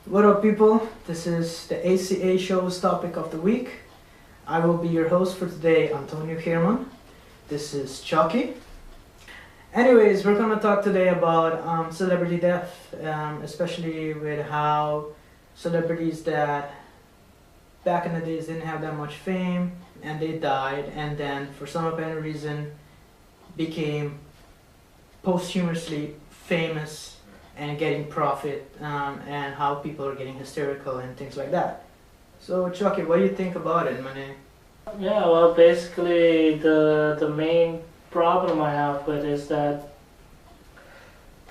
What up, people? This is the ACA show's topic of the week. I will be your host for today, Antonio Herman. This is Chucky. Anyways, we're gonna talk today about celebrity death, especially with how celebrities that back in the days didn't have that much fame and they died, and then for some apparent reason became posthumously famous and getting profit, and how people are getting hysterical and things like that. So Chucky, what do you think about it, man? Yeah, well, basically the main problem I have with is that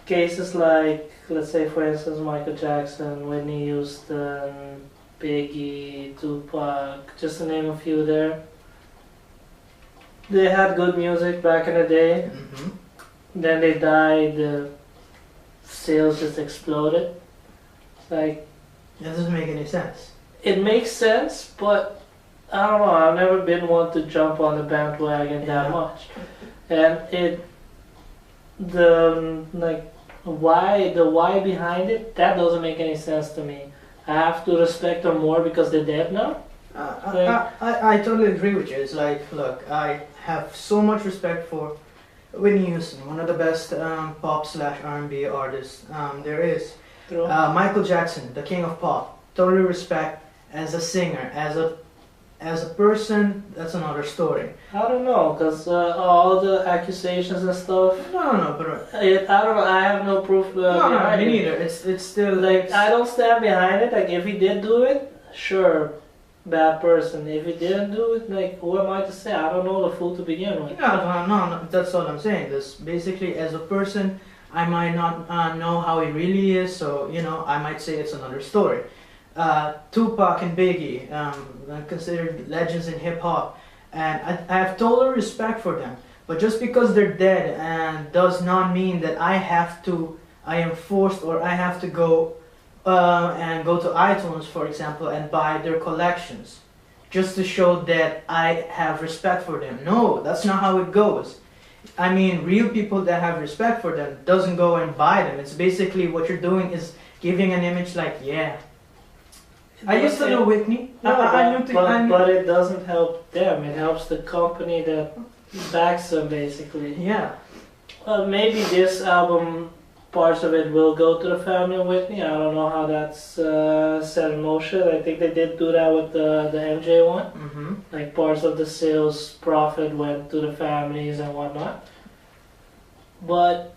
cases like, let's say for instance, Michael Jackson, Whitney Houston, Biggie, Tupac, just to name a few there, they had good music back in the day. Mm-hmm. Then they died, the sales just exploded. It's like, That doesn't make any sense. it makes sense, but I don't know, I've never been one to jump on the bandwagon that Yeah. much. And the why behind it, that doesn't make any sense to me. I have to respect them more because they're dead now. I totally agree with you. It's like, look, I have so much respect for Whitney Houston, one of the best pop/R&B artists there is. True. Michael Jackson, the king of pop. Totally respect as a singer, as a person. That's another story. I don't know, because all the accusations and stuff, No, but I don't know, I have no proof no, behind me it. neither. It's still Like, I don't stand behind it. Like, if he did do it, sure, bad person. If he didn't do it, like, who am I to say? I don't know the fool to begin with. No, that's all I'm saying. This basically, as a person, I might not know how he really is, so I might say it's another story. Tupac and Biggie, considered legends in hip hop, and I have total respect for them. But just because they're dead, and does not mean that I am forced, or I have to go and go to iTunes, for example, and buy their collections, just to show that I have respect for them. No, that's not how it goes. I mean, real people that have respect for them doesn't go and buy them. It's basically what you're doing is giving an image like, yeah. I used to know Whitney. No, I but it doesn't help them. It helps the company that backs them, basically. yeah. Well, maybe this album, parts of it will go to the family of Whitney. I don't know how that's set in motion. I think they did do that with the MJ one. Mm-hmm. Like, parts of the sales profit went to the families and whatnot. But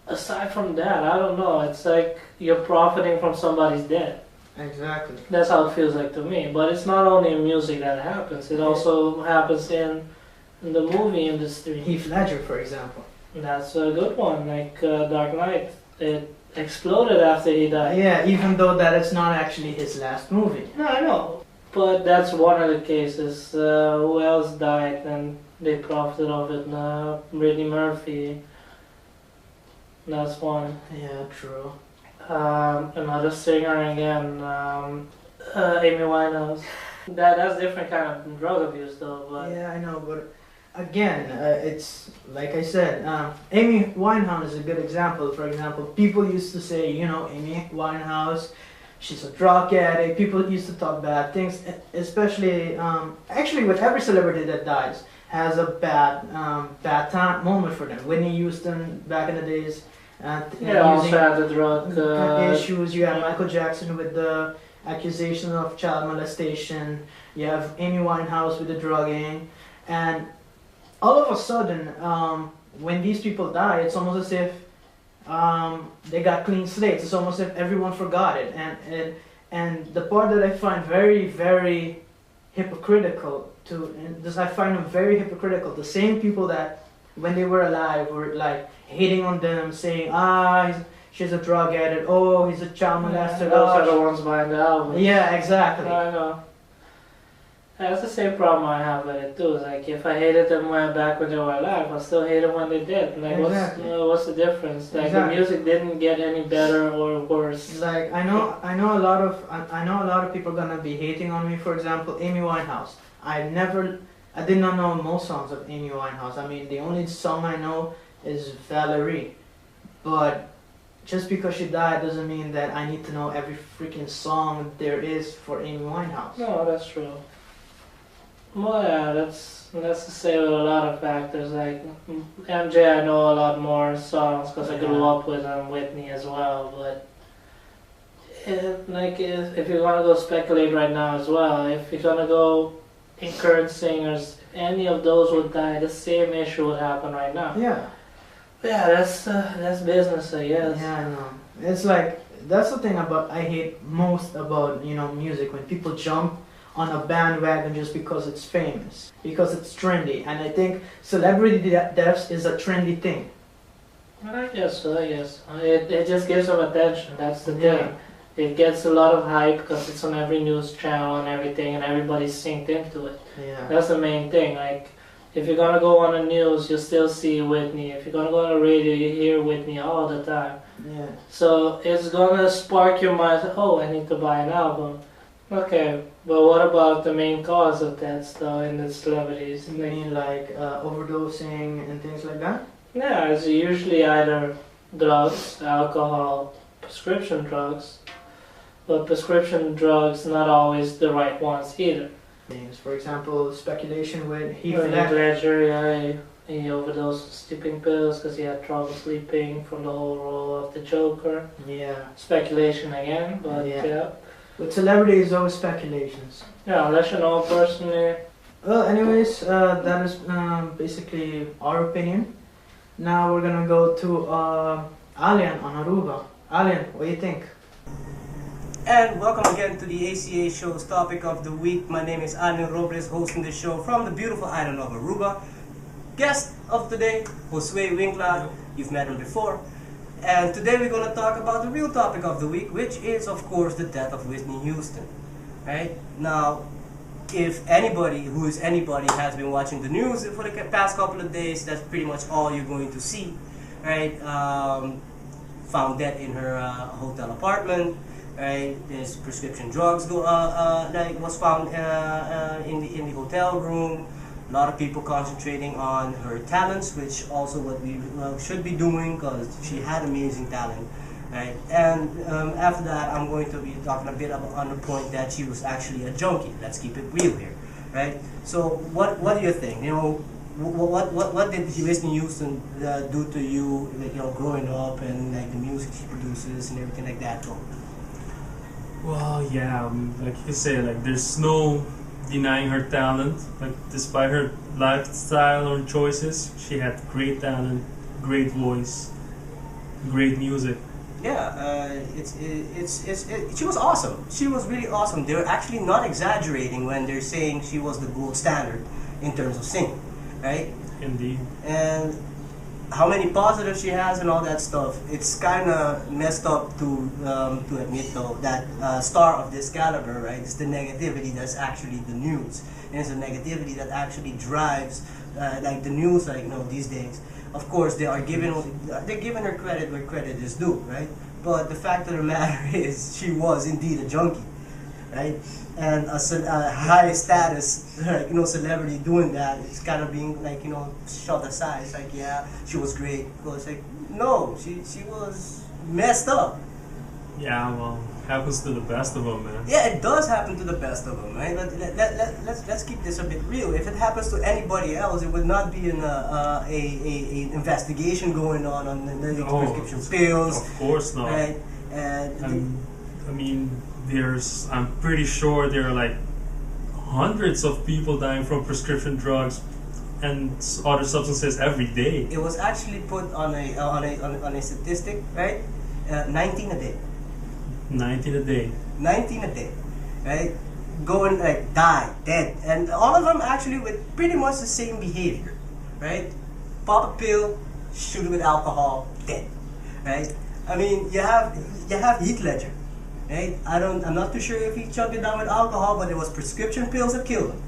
aside from that, I don't know. It's like you're profiting from somebody's death. Exactly. That's how it feels like to me. But it's not only in music that happens. It also happens in the movie industry. Heath Ledger, for example. That's a good one. Like Dark Knight, it exploded after he died. Yeah, even though that is not actually his last movie. No, I know. But that's one of the cases. Who else died and they profited of it? Brittany Murphy. That's one. Yeah, true. Another singer again, Amy Winehouse. That's different kind of drug abuse though. But Yeah, I know, but again, it's like I said, Amy Winehouse is a good example. For example, people used to say, Amy Winehouse, she's a drug addict. People used to talk bad things, especially, actually with every celebrity that dies has a bad time moment for them. Whitney Houston back in the days, also had the drug issues. You have Michael Jackson with the accusation of child molestation. You have Amy Winehouse with the drugging, and all of a sudden, when these people die, it's almost as if they got clean slates. It's almost as if everyone forgot it. And the part that I find very, very hypocritical I find them very hypocritical. The same people that when they were alive were like hating on them, saying, she's a drug addict, oh, he's a child molester. Those are the ones buying the album. Yeah, exactly. I know. That's the same problem I have with it too. It's like, if I hated them back when they were alive, I still hate them when they're dead. Like, Exactly. what's the difference? Like, Exactly. the music didn't get any better or worse. Like I know a lot of people gonna be hating on me. For example, Amy Winehouse. I did not know most songs of Amy Winehouse. I mean, the only song I know is Valerie, but just because she died doesn't mean that I need to know every freaking song there is for Amy Winehouse. No, that's true. Well, yeah, that's the same with a lot of factors. Like MJ, I know a lot more songs because I grew up with Whitney as well. But if you're gonna go speculate right now as well, if you're gonna go in current singers, if any of those would die, the same issue would happen right now. Yeah. Yeah, that's business, I guess. Yeah, I know. It's like, that's the thing I hate most about, music, when people jump on a bandwagon just because it's famous, because it's trendy. And I think celebrity deaths is a trendy thing. I guess so, I guess. It just gives them attention, that's the Yeah. thing. It gets a lot of hype because it's on every news channel and everything, and everybody's synced into it. Yeah. That's the main thing. Like, if you're gonna go on the news, you still see Whitney. If you're gonna go on the radio, you hear Whitney all the time. Yeah. So it's gonna spark your mind. Oh, I need to buy an album. Okay, but what about the main cause of that stuff in the celebrities? You mean like overdosing and things like that? Yeah, it's usually either drugs, alcohol, prescription drugs. But prescription drugs not always the right ones either. Things, for example, speculation with Heath Heath Ledger. Ledger, yeah, he overdosed on sleeping pills because he had trouble sleeping from the whole role of the Joker. Yeah. Speculation again, but Yeah. yeah. With celebrities, always speculations. Yeah, unless you know personally. Well, anyways, that is basically our opinion. Now we're gonna go to Alien on Aruba. Alien, what do you think? And welcome again to the ACA Show's topic of the week. My name is Alin Robles, hosting the show from the beautiful island of Aruba. Guest of today, Josue Winkler. You've met him before. And today we're going to talk about the real topic of the week, which is, of course, the death of Whitney Houston. Right? Now, if anybody who is anybody has been watching the news for the past couple of days, that's pretty much all you're going to see. Right? Found dead in her hotel apartment. Right, there's prescription drugs was found in the hotel room. A lot of people concentrating on her talents, which also what we should be doing, because she had amazing talent. Right, and after that, I'm going to be talking a bit on the point that she was actually a junkie. Let's keep it real here, right? So what do you think? What did Whitney Houston do to you, growing up, and like the music she produces and everything like that? Well, yeah, like you say, like there's no denying her talent. Like despite her lifestyle or choices, she had great talent, great voice, great music. Yeah, she was awesome. She was really awesome. They're actually not exaggerating when they're saying she was the gold standard in terms of singing, right? Indeed. And how many positives she has and all that stuff. It's kind of messed up to admit though that star of this caliber, right? It's the negativity that's actually the news, and it's the negativity that actually drives like the news, these days. Of course, they're giving her credit where credit is due, right? But the fact of the matter is, she was indeed a junkie, right? And a high status, celebrity doing that is kind of being shoved aside. It's like, yeah, she was great. Well, it's like, no, she was messed up. Yeah, well, happens to the best of them, man. Yeah, it does happen to the best of them, right? But let's keep this a bit real. If it happens to anybody else, it would not be an investigation going on the prescription pills. Of course not. Right? And I'm pretty sure there are like hundreds of people dying from prescription drugs and other substances every day. It was actually put on a statistic, right? 19 a day. 19 a day. 19 a day, right? Going die, dead, and all of them actually with pretty much the same behavior, right? Pop a pill, shoot it with alcohol, dead, right? I mean, you have Heath Ledger, right? I'm not too sure if he chugged it down with alcohol, but it was prescription pills that killed him,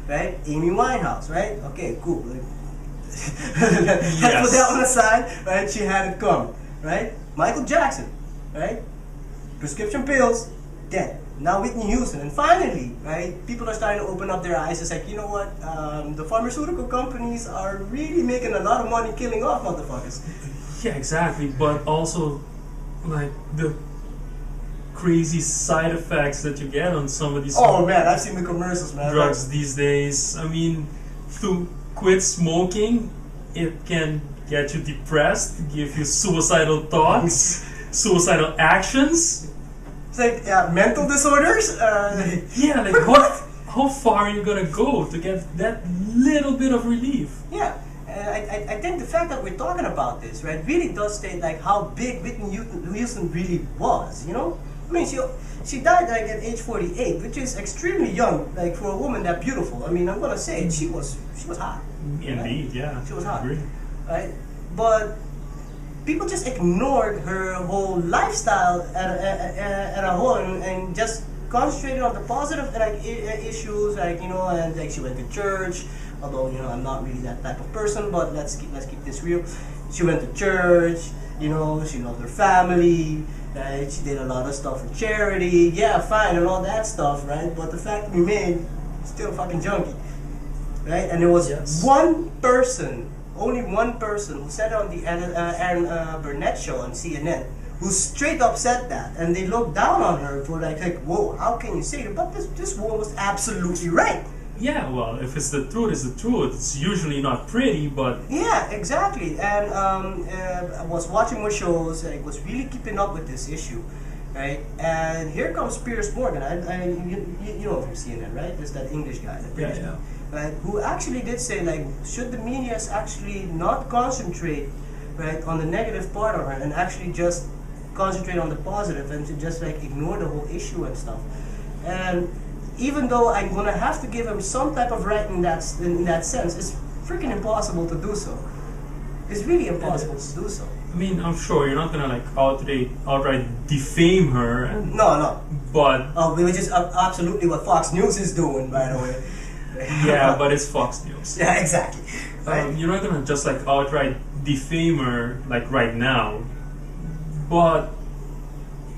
right? Amy Winehouse, right? Okay, cool. Let's put that on the side, right? She had it coming, right? Michael Jackson, right? Prescription pills, dead. Now Whitney Houston, and finally, right? People are starting to open up their eyes. It's like, you know what? The pharmaceutical companies are really making a lot of money killing off motherfuckers. Yeah, exactly. But also, like the crazy side effects that you get on some of these Oh man, I've seen the commercials, man. drugs these days. I mean, to quit smoking, it can get you depressed, give you suicidal thoughts, suicidal actions. It's like mental disorders. Yeah, like what? How far are you gonna go to get that little bit of relief? Yeah, and I think the fact that we're talking about this, right, really does state like how big Whitney Houston really was. You know, I mean, she died like at age 48, which is extremely young, like for a woman that beautiful. I mean, I'm gonna say it, she was hot. Indeed, right? yeah. She was hot, Agree. right? But people just ignored her whole lifestyle at a whole and just concentrated on the positive like issues, like you know, and like she went to church. Although you know, I'm not really that type of person, but let's keep this real. She went to church. You know, she loved her family. Right? She did a lot of stuff for charity. Yeah, fine, and all that stuff, right? But the fact remained, still a fucking junkie, right? And there was one person, only one person, who said on the Aaron Burnett show on CNN, who straight up said that, and they looked down on her for like whoa, how can you say that? But this woman was absolutely right. Yeah, well, if it's the truth, it's the truth. It's usually not pretty, but Yeah, exactly. And I was watching more shows. I was really keeping up with this issue, right? And here comes Piers Morgan. You know from CNN, right? There's that English guy, the British guy, right? Who actually did say like, should the media actually not concentrate, right, on the negative part of her and actually just concentrate on the positive and to just like ignore the whole issue and stuff. And even though I'm gonna have to give him some type of right in that sense, it's freaking impossible to do so. It's really impossible to do so. I mean, I'm sure you're not gonna like outright defame her. No. But Which is absolutely what Fox News is doing, by the way. yeah, but it's Fox News. Yeah, exactly. Right? You're not gonna just like outright defame her like right now, but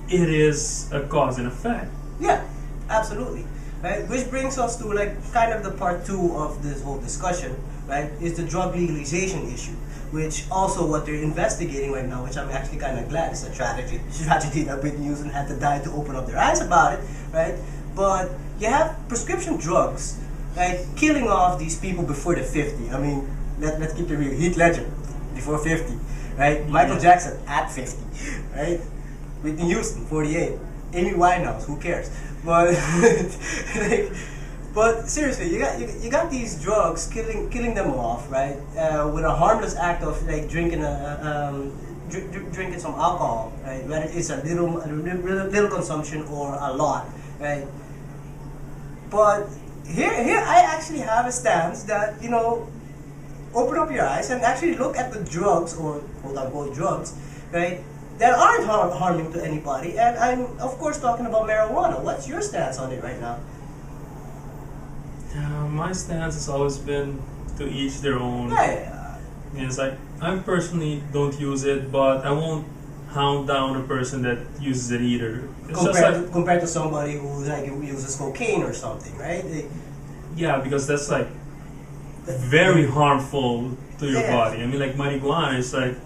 it is a cause and effect. Yeah, absolutely. Right? Which brings us to like kind of the part 2 of this whole discussion, right? Is the drug legalization issue, which also what they're investigating right now, which I'm actually kind of glad. It's a tragedy that Whitney Houston had to die to open up their eyes about it, right? But you have prescription drugs, right, killing off these people before they're 50. I mean, let's keep it real. Heath Ledger, before 50, right? Michael Jackson at 50, right? Whitney Houston, 48. Amy Winehouse, who cares? But like, but seriously, you got these drugs killing them off, right? With a harmless act of like drinking drinking some alcohol, right? Whether it's a little consumption or a lot, right? But here I actually have a stance that, you know, open up your eyes and actually look at the drugs, or quote unquote drugs, right, that aren't harming to anybody. And I'm of course talking about marijuana. What's your stance on it right now? My stance has always been to each their own. Yeah. It's like, I personally don't use it, but I won't hound down a person that uses it either. It's Compared to somebody who like uses cocaine or something, right? Yeah, because that's like very harmful to your body. I mean, like marijuana is like,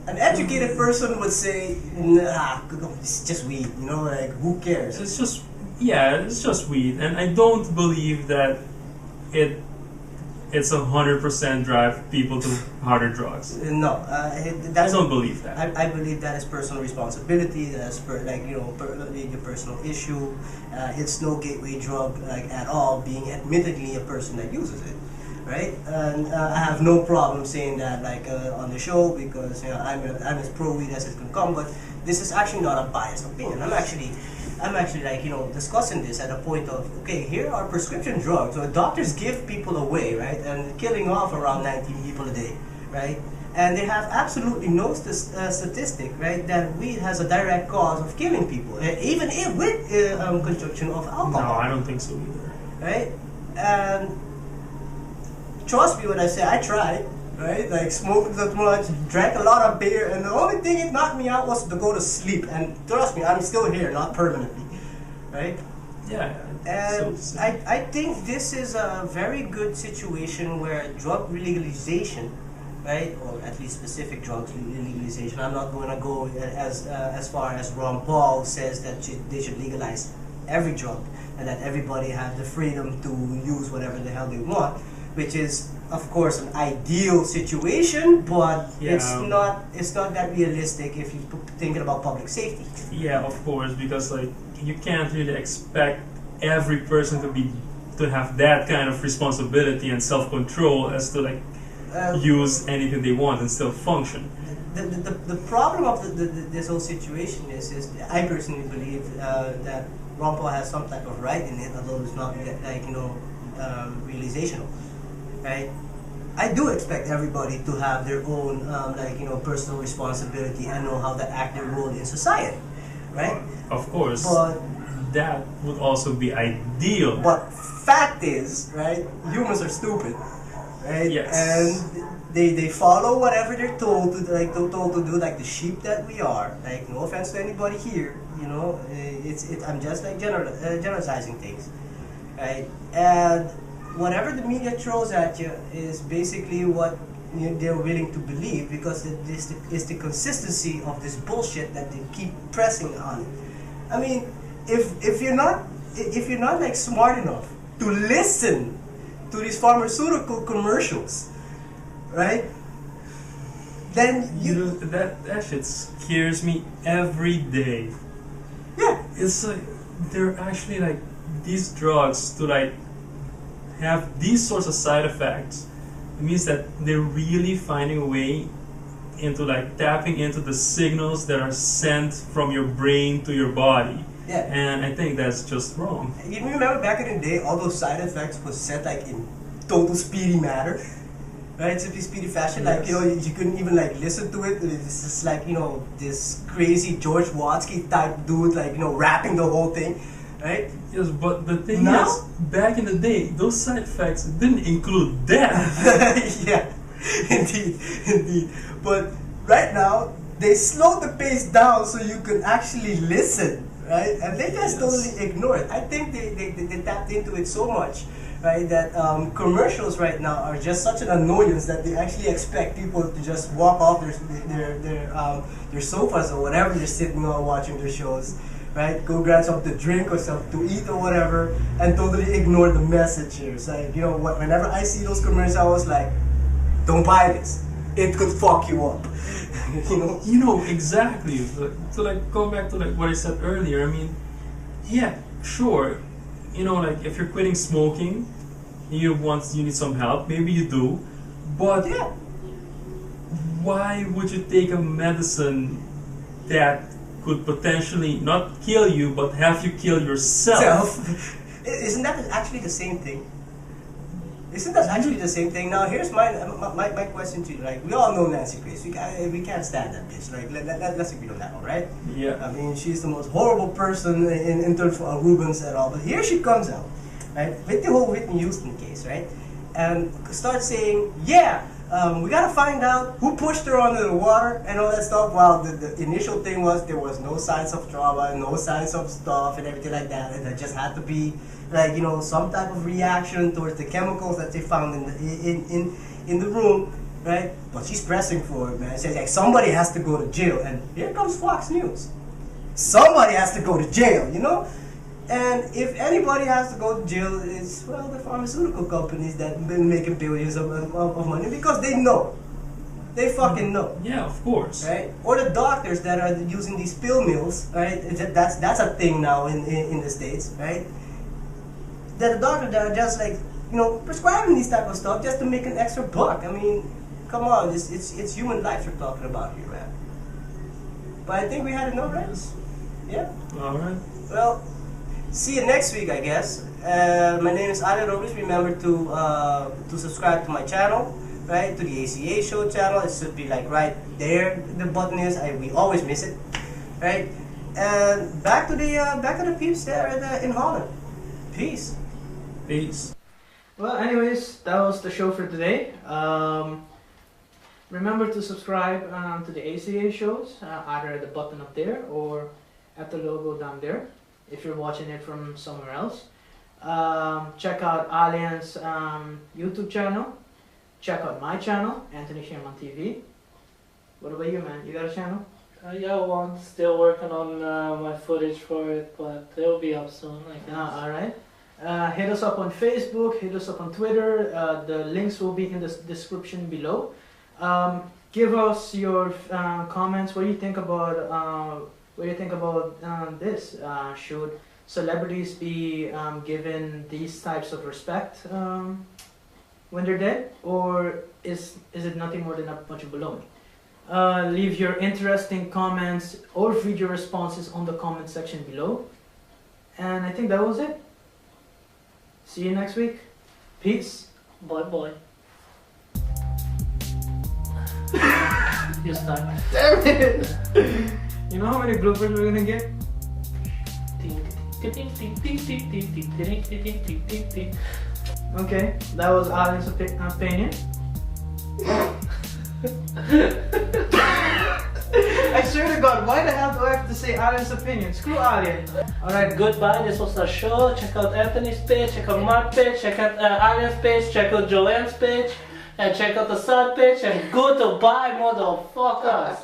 an educated person would say, nah, it's just weed, you know, like who cares? it's just weed, and I don't believe that it's 100% drive people to harder drugs. No, I that's don't believe that. I believe that is personal responsibility. That's your personal issue. It's no gateway drug like at all. Being admittedly a person that uses it, right? And I have no problem saying that like on the show, because you know I'm as pro weed as it can come. But this is actually not a biased opinion. I'm actually like, you know, discussing this at a point of, okay, here are prescription drugs. So doctors give people away, right, and killing off around 19 people a day, right? And they have absolutely no statistic, right, that weed has a direct cause of killing people, even if with consumption of alcohol. No, I don't think so either. Right? And trust me when I say I tried, right? Like smoked that much, drank a lot of beer, and the only thing it knocked me out was to go to sleep. And trust me, I'm still here, not permanently, right? Yeah. And So, I think this is a very good situation where drug legalization, right? Or at least specific drugs legalization. I'm not going to go as far as Ron Paul says that they should legalize every drug and that everybody has the freedom to use whatever the hell they want, which is of course an ideal situation, but it's not that realistic if you're thinking about public safety. Yeah, of course, because like you can't really expect every person to have that kind of responsibility and self-control as to like use anything they want and still function. The problem of this whole situation is I personally believe that Ron Paul has some type of right in it, although it's not like realizational, right? I do expect everybody to have their own personal responsibility and know how to act their role in society, right? Of course, but that would also be ideal. But fact is, right? Humans are stupid, right? Yes. And they follow whatever they're told to do, like the sheep that we are. Like, no offense to anybody here, you know. I'm just like generalizing things, right? And whatever the media throws at you is basically what they're willing to believe, because it's the consistency of this bullshit that they keep pressing on it. I mean, if you're not like smart enough to listen to these pharmaceutical commercials, right? Then you know, that shit scares me every day. Yeah, it's like they're actually like these drugs to like have these sorts of side effects. It means that they're really finding a way into like tapping into the signals that are sent from your brain to your body. Yeah. And I think that's just wrong. You remember back in the day, all those side effects was set like in total speedy matter, right? Simply speedy fashion. Like, you know, you couldn't even like listen to it. It's just like, you know, this crazy George Watsky type dude, like, you know, rapping the whole thing, right? Yes, but the thing is, back in the day, those side effects didn't include death. Yeah, indeed. But right now, they slowed the pace down so you could actually listen, right? And they just totally ignore it. I think they tapped into it so much, right, that commercials right now are just such an annoyance that they actually expect people to just walk off their sofas or whatever they're sitting on watching their shows, right? Go grab something to drink or something to eat or whatever, and totally ignore the message here. So, like, you know, whenever I see those commercials, I was like, don't buy this. It could fuck you up. You know exactly. To like go back to like what I said earlier. I mean, yeah, sure. You know, like if you're quitting smoking, you need some help. Maybe you do, but why would you take a medicine that could potentially not kill you, but have you kill yourself? Isn't that actually the same thing? Isn't that actually the same thing? Now, here's my question to you. Like, we all know Nancy Grace. We can't stand that bitch. Like, let's agree on that one, right? Yeah. I mean, she's the most horrible person in terms of Rubens at all. But here she comes out, right, with the whole Whitney Houston case, right, and starts saying, we gotta find out who pushed her under the water and all that stuff. Well, the initial thing was there was no signs of trauma, no signs of stuff and everything like that, and there just had to be, like, you know, some type of reaction towards the chemicals that they found in the room, right? But she's pressing for it, man. She says, like, somebody has to go to jail, and here comes Fox News. Somebody has to go to jail, you know? And if anybody has to go to jail, it's, well, the pharmaceutical companies that have been making billions of money, because they know. They fucking know. Yeah, of course. Right? Or the doctors that are using these pill mills, right? That's a thing now in the States, right? That the doctors that are just like, you know, prescribing these type of stuff just to make an extra buck. I mean, come on, it's human life we're talking about here, man. But I think we had enough, right? Yeah? Alright. Well, see you next week, I guess. My name is Ali Robles. Remember to subscribe to my channel, right? To the ACA Show channel. It should be like right there. The button is. We always miss it, right? And back to the peeps there in Holland. Peace. Peace. Well, anyways, that was the show for today. Remember to subscribe to the ACA shows, either at the button up there or at the logo down there, if you're watching it from somewhere else. Check out Alien's YouTube channel. check out my channel, Anthony Sherman TV. What about you, man? You got a channel? I got one. Still working on my footage for it, but it'll be up soon. I guess. All right. Hit us up on Facebook. Hit us up on Twitter. The links will be in the description below. Give us your comments. What do you think about? What do you think about this? Should celebrities be given these types of respect when they're dead, or is it nothing more than a bunch of baloney? Leave your interesting comments or video responses on the comment section below. And I think that was it. See you next week. Peace. Bye. You start. Damn it! You know how many bloopers we're gonna get? Okay, that was Alien's opinion. I swear to God, why the hell do I have to say Alien's opinion? Screw Alien. Alright, goodbye. This was our show. Check out Anthony's page, check out Mark's page, check out Alien's page, check out Joanne's page, and check out the side page, and goodbye, motherfuckers.